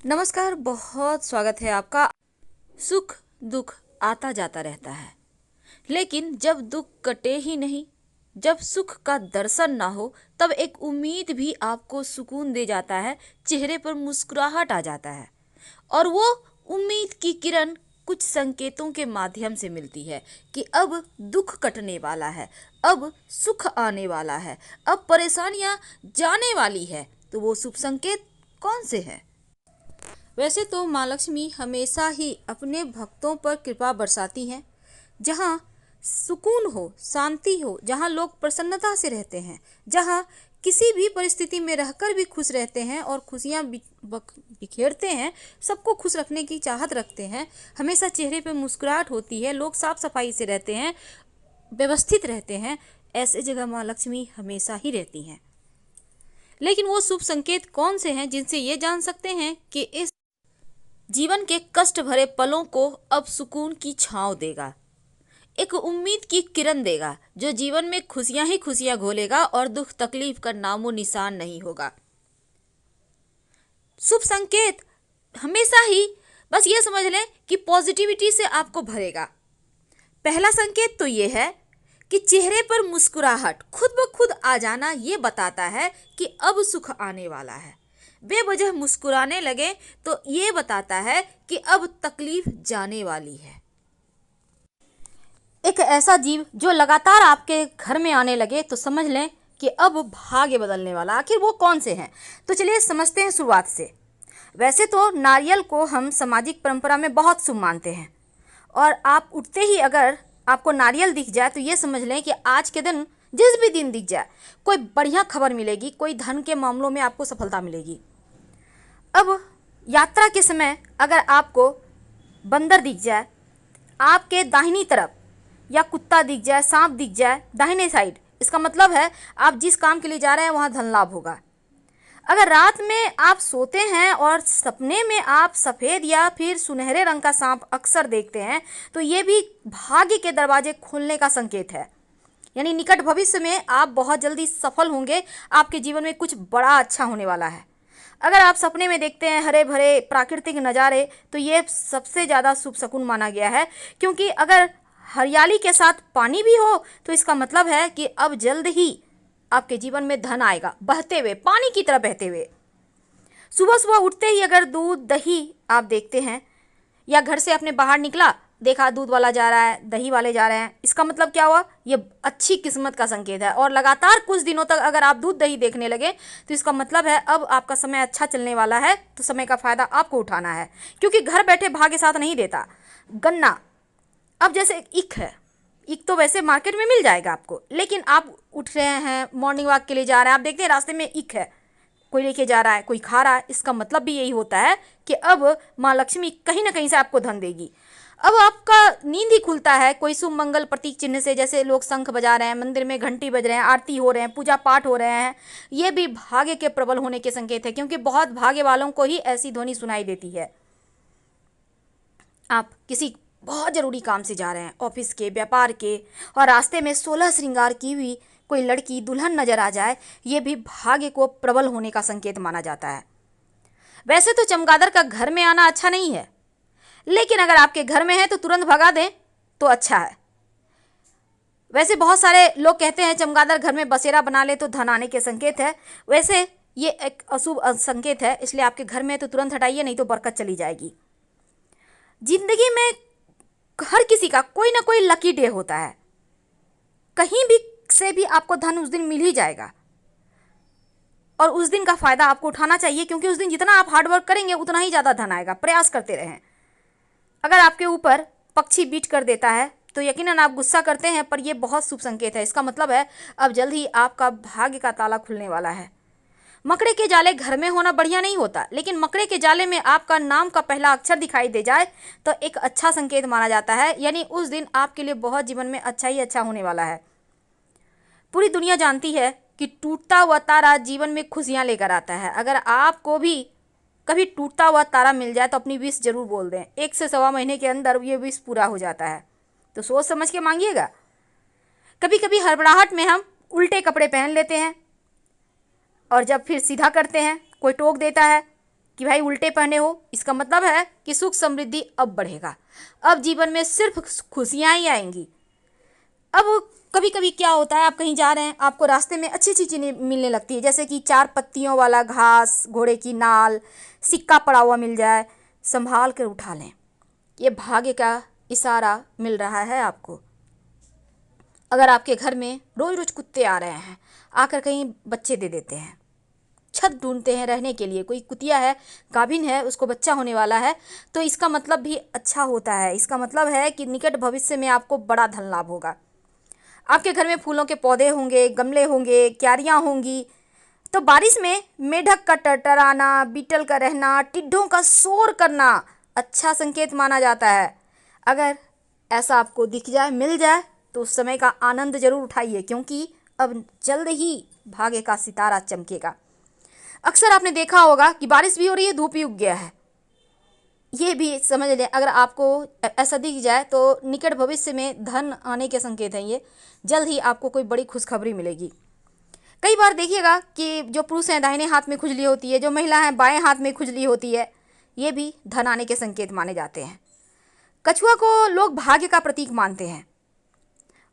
नमस्कार, बहुत स्वागत है आपका। सुख दुख आता जाता रहता है, लेकिन जब दुख कटे ही नहीं, जब सुख का दर्शन ना हो, तब एक उम्मीद भी आपको सुकून दे जाता है, चेहरे पर मुस्कुराहट आ जाता है। और वो उम्मीद की किरण कुछ संकेतों के माध्यम से मिलती है कि अब दुख कटने वाला है, अब सुख आने वाला है, अब परेशानियां जाने वाली है। तो वो शुभ संकेत कौन से हैं? वैसे तो माँ लक्ष्मी हमेशा ही अपने भक्तों पर कृपा बरसाती हैं। जहाँ सुकून हो, शांति हो, जहाँ लोग प्रसन्नता से रहते हैं, जहाँ किसी भी परिस्थिति में रहकर भी खुश रहते हैं और खुशियाँ बिखेरते हैं, सबको खुश रखने की चाहत रखते हैं, हमेशा चेहरे पे मुस्कुराहट होती है, लोग साफ सफाई से रहते हैं, व्यवस्थित रहते हैं, ऐसे जगह माँ लक्ष्मी हमेशा ही रहती हैं। लेकिन वो शुभ संकेत कौन से हैं जिनसे ये जान सकते हैं कि इस जीवन के कष्ट भरे पलों को अब सुकून की छांव देगा, एक उम्मीद की किरण देगा, जो जीवन में खुशियां ही खुशियां घोलेगा और दुख तकलीफ का नामो निशान नहीं होगा। शुभ संकेत हमेशा ही बस ये समझ लें कि पॉजिटिविटी से आपको भरेगा। पहला संकेत तो ये है कि चेहरे पर मुस्कुराहट खुद ब खुद आ जाना, ये बताता है कि अब सुख आने वाला है। बेवजह मुस्कुराने लगे तो ये बताता है कि अब तकलीफ जाने वाली है। एक ऐसा जीव जो लगातार आपके घर में आने लगे तो समझ लें कि अब भाग्य बदलने वाला। आखिर वो कौन से हैं? तो चलिए समझते हैं शुरुआत से। वैसे तो नारियल को हम सामाजिक परंपरा में बहुत शुभ मानते हैं, और आप उठते ही अगर आपको नारियल दिख जाए तो ये समझ लें कि आज के दिन, जिस भी दिन दिख जाए, कोई बढ़िया खबर मिलेगी, कोई धन के मामलों में आपको सफलता मिलेगी। अब यात्रा के समय अगर आपको बंदर दिख जाए आपके दाहिनी तरफ, या कुत्ता दिख जाए, सांप दिख जाए दाहिने साइड, इसका मतलब है आप जिस काम के लिए जा रहे हैं वहाँ धन लाभ होगा। अगर रात में आप सोते हैं और सपने में आप सफ़ेद या फिर सुनहरे रंग का सांप अक्सर देखते हैं, तो ये भी भाग्य के दरवाजे खुलने का संकेत है। यानी निकट भविष्य में आप बहुत जल्दी सफल होंगे, आपके जीवन में कुछ बड़ा अच्छा होने वाला है। अगर आप सपने में देखते हैं हरे भरे प्राकृतिक नज़ारे, तो ये सबसे ज़्यादा शुभ शकुन माना गया है, क्योंकि अगर हरियाली के साथ पानी भी हो तो इसका मतलब है कि अब जल्द ही आपके जीवन में धन आएगा, बहते हुए, पानी की तरह बहते हुए। सुबह सुबह उठते ही अगर दूध दही आप देखते हैं, या घर से अपने बाहर निकला, देखा दूध वाला जा रहा है, दही वाले जा रहे हैं, इसका मतलब क्या हुआ? ये अच्छी किस्मत का संकेत है। और लगातार कुछ दिनों तक अगर आप दूध दही देखने लगे तो इसका मतलब है अब आपका समय अच्छा चलने वाला है, तो समय का फायदा आपको उठाना है, क्योंकि घर बैठे भाग्य साथ नहीं देता। गन्ना, अब जैसे ईख है, ईख तो वैसे मार्केट में मिल जाएगा आपको, लेकिन आप उठ रहे हैं, मॉर्निंग वॉक के लिए जा रहे हैं, आप देखते हैं रास्ते में ईख है, कोई लेके जा रहा है, कोई खा रहा है, इसका मतलब भी यही होता है कि अब माँ लक्ष्मी कहीं ना कहीं से आपको धन देगी। अब आपका नींद ही खुलता है कोई शुभ मंगल प्रतीक चिन्ह से, जैसे लोग शंख बजा रहे हैं, मंदिर में घंटी बज रहे हैं, आरती हो रहे हैं, पूजा पाठ हो रहे हैं, ये भी भाग्य के प्रबल होने के संकेत है, क्योंकि बहुत भाग्य वालों को ही ऐसी ध्वनि सुनाई देती है। आप किसी बहुत ज़रूरी काम से जा रहे हैं, ऑफिस के, व्यापार के, और रास्ते में 16 श्रृंगार की हुई कोई लड़की दुल्हन नजर आ जाए, ये भी भाग्य को प्रबल होने का संकेत माना जाता है। वैसे तो चमगादड़ का घर में आना अच्छा नहीं है, लेकिन अगर आपके घर में है तो तुरंत भगा दें तो अच्छा है। वैसे बहुत सारे लोग कहते हैं चमगादड़ घर में बसेरा बना ले तो धन आने के संकेत है। वैसे ये एक अशुभ संकेत है, इसलिए आपके घर में है तो तुरंत हटाइए, नहीं तो बरकत चली जाएगी। जिंदगी में हर किसी का कोई ना कोई लकी डे होता है, कहीं भी से भी आपको धन उस दिन मिल ही जाएगा, और उस दिन का फायदा आपको उठाना चाहिए, क्योंकि उस दिन जितना आप हार्डवर्क करेंगे उतना ही ज़्यादा धन आएगा। प्रयास करते रहें। अगर आपके ऊपर पक्षी बीट कर देता है तो यकीनन आप गुस्सा करते हैं, पर यह बहुत शुभ संकेत है। इसका मतलब है अब जल्द ही आपका भाग्य का ताला खुलने वाला है। मकड़े के जाले घर में होना बढ़िया नहीं होता, लेकिन मकड़े के जाले में आपका नाम का पहला अक्षर दिखाई दे जाए तो एक अच्छा संकेत माना जाता है, यानी उस दिन आपके लिए बहुत जीवन में अच्छा ही अच्छा होने वाला है। पूरी दुनिया जानती है कि टूटता हुआ तारा जीवन में खुशियां लेकर आता है। अगर आपको भी कभी टूटता हुआ तारा मिल जाए तो अपनी विश जरूर बोल दें, 1 से सवा महीने के अंदर ये विश पूरा हो जाता है, तो सोच समझ के मांगिएगा। कभी कभी हड़बड़ाहट में हम उल्टे कपड़े पहन लेते हैं, और जब फिर सीधा करते हैं कोई टोक देता है कि भाई उल्टे पहने हो, इसका मतलब है कि सुख समृद्धि अब बढ़ेगा, अब जीवन में सिर्फ खुशियाँ ही आएंगी। अब कभी कभी क्या होता है, आप कहीं जा रहे हैं, आपको रास्ते में अच्छी अच्छी चीज़ें मिलने लगती है, जैसे कि 4 पत्तियों वाला घास, घोड़े की नाल, सिक्का पड़ा हुआ मिल जाए, संभाल कर उठा लें, ये भाग्य का इशारा मिल रहा है आपको। अगर आपके घर में रोज रोज कुत्ते आ रहे हैं, आकर कहीं बच्चे दे देते हैं, छत ढूंढते हैं रहने के लिए, कोई कुतिया है, गाभिन है, उसको बच्चा होने वाला है, तो इसका मतलब भी अच्छा होता है। इसका मतलब है कि निकट भविष्य में आपको बड़ा धन लाभ होगा। आपके घर में फूलों के पौधे होंगे, गमले होंगे, क्यारियाँ होंगी, तो बारिश में मेढक का टरटराना, बीटल का रहना, टिड्ढों का शोर करना अच्छा संकेत माना जाता है। अगर ऐसा आपको दिख जाए, मिल जाए, तो उस समय का आनंद जरूर उठाइए, क्योंकि अब जल्द ही भाग्य का सितारा चमकेगा। अक्सर आपने देखा होगा कि बारिश भी हो रही है, धूप भी उग गया है, ये भी समझ लें। अगर आपको ऐसा दिख जाए तो निकट भविष्य में धन आने के संकेत हैं, ये जल्द ही आपको कोई बड़ी खुशखबरी मिलेगी। कई बार देखिएगा कि जो पुरुष हैं दाहिने हाथ में खुजली होती है, जो महिला हैं बाएं हाथ में खुजली होती है, ये भी धन आने के संकेत माने जाते हैं। कछुआ को लोग भाग्य का प्रतीक मानते हैं,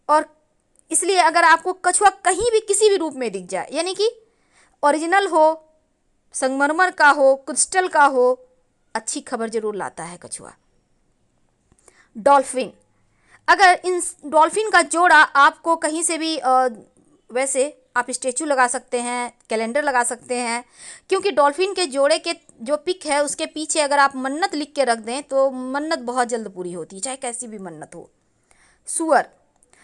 और इसलिए अगर आपको कछुआ कहीं भी किसी भी रूप में दिख जाए, यानी कि ओरिजिनल हो, संगमरमर का हो, क्रिस्टल का हो, अच्छी खबर जरूर लाता है कछुआ। डॉल्फिन, अगर इन डॉल्फिन का जोड़ा आपको कहीं से भी वैसे आप स्टेचू लगा सकते हैं, कैलेंडर लगा सकते हैं, क्योंकि डॉल्फिन के जोड़े के जो पिक है उसके पीछे अगर आप मन्नत लिख के रख दें तो मन्नत बहुत जल्द पूरी होती है, चाहे कैसी भी मन्नत हो। सूअर,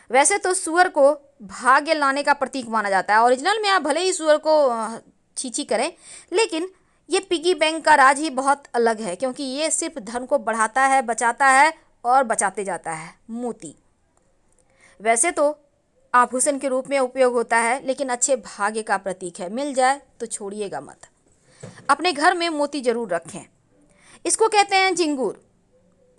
वैसे तो सूअर को भाग्य लाने का प्रतीक माना जाता है। ओरिजिनल में आप भले ही सूअर को छीछी करें, लेकिन ये पिगी बैंक का राज ही बहुत अलग है, क्योंकि ये सिर्फ धन को बढ़ाता है, बचाता है और बचाते जाता है। मोती, वैसे तो आभूषण के रूप में उपयोग होता है, लेकिन अच्छे भाग्य का प्रतीक है, मिल जाए तो छोड़िएगा मत। अपने घर में मोती जरूर रखें। इसको कहते हैं झिंगूर।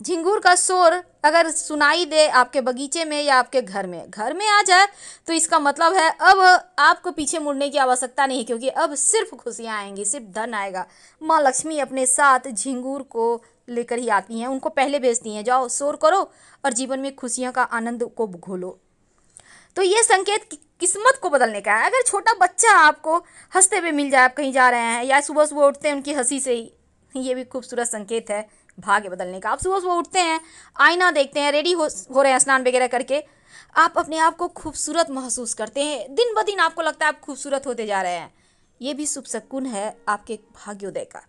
झिंगूर का शोर अगर सुनाई दे आपके बगीचे में या आपके घर में आ जाए, तो इसका मतलब है अब आपको पीछे मुड़ने की आवश्यकता नहीं, क्योंकि अब सिर्फ खुशियाँ आएंगी, सिर्फ धन आएगा। माँ लक्ष्मी अपने साथ झिंगूर को लेकर ही आती हैं, उनको पहले भेजती हैं, जाओ शोर करो और जीवन में खुशियों का आनंद को घोलो। तो ये संकेत किस्मत को बदलने का है। अगर छोटा बच्चा आपको हंसते हुए मिल जाए, आप कहीं जा रहे हैं, या सुबह सुबह उठते हैं उनकी हंसी से ही, ये भी खूबसूरत संकेत है भाग्य बदलने का। आप सुबह सुबह उठते हैं, आईना देखते हैं, रेडी हो रहे हैं स्नान वगैरह करके, आप अपने आप को खूबसूरत महसूस करते हैं, दिन ब दिन आपको लगता है आप खूबसूरत होते जा रहे हैं, ये भी शुभ शकुन है आपके भाग्योदय का।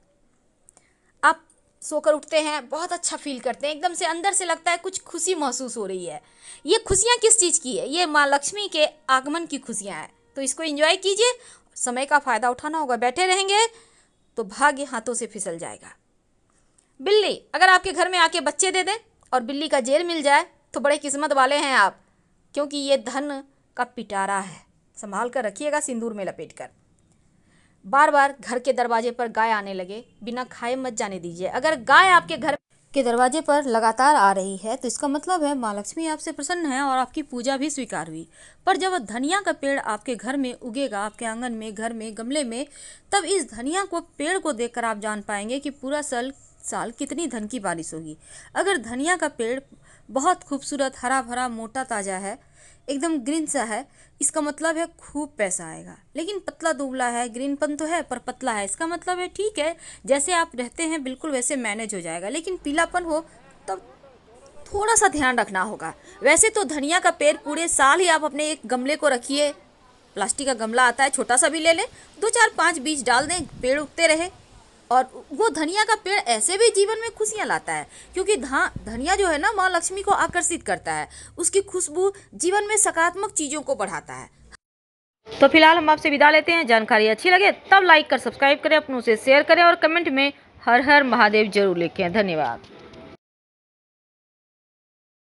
आप सोकर उठते हैं, बहुत अच्छा फील करते हैं, एकदम से अंदर से लगता है कुछ खुशी महसूस हो रही है। ये खुशियाँ किस चीज़ की है? ये माँ लक्ष्मी के आगमन की खुशियाँ हैं, तो इसको एंजॉय कीजिए। समय का फ़ायदा उठाना होगा, बैठे रहेंगे तो भाग्य हाथों से फिसल जाएगा। बिल्ली, अगर आपके घर में आके बच्चे दे दें और बिल्ली का जेर मिल जाए तो बड़े किस्मत वाले हैं आप, क्योंकि ये धन का पिटारा है, संभाल कर रखिएगा सिंदूर में लपेट कर। बार बार घर के दरवाजे पर गाय आने लगे, बिना खाए मत जाने दीजिए। अगर गाय आपके घर के दरवाजे पर लगातार आ रही है तो इसका मतलब है माँ लक्ष्मी आपसे प्रसन्न है और आपकी पूजा भी स्वीकार हुई। पर जब धनिया का पेड़ आपके घर में उगेगा, आपके आंगन में, घर में, गमले में, तब इस धनिया को, पेड़ को देखकर आप जान पाएंगे कि पूरा साल कितनी धन की बारिश होगी। अगर धनिया का पेड़ बहुत खूबसूरत, हरा भरा, मोटा, ताज़ा है, एकदम ग्रीन सा है, इसका मतलब है खूब पैसा आएगा। लेकिन पतला दुबला है, ग्रीनपन तो है पर पतला है, इसका मतलब है ठीक है, जैसे आप रहते हैं बिल्कुल वैसे मैनेज हो जाएगा। लेकिन पीलापन हो तब थोड़ा सा ध्यान रखना होगा। वैसे तो धनिया का पेड़ पूरे साल ही आप अपने एक गमले को रखिए, प्लास्टिक का गमला आता है, छोटा सा भी ले लें, 2 4 5 बीज डाल दें, पेड़ उगते रहे। और वो धनिया का पेड़ ऐसे भी जीवन में खुशियाँ लाता है, क्योंकि धनिया जो है ना, माँ लक्ष्मी को आकर्षित करता है, उसकी खुशबू जीवन में सकारात्मक चीज़ों को बढ़ाता है। तो फिलहाल हम आपसे विदा लेते हैं। जानकारी अच्छी लगे तब लाइक कर सब्सक्राइब करें, अपनों से शेयर करें और कमेंट में हर हर महादेव जरूर लिखें। धन्यवाद।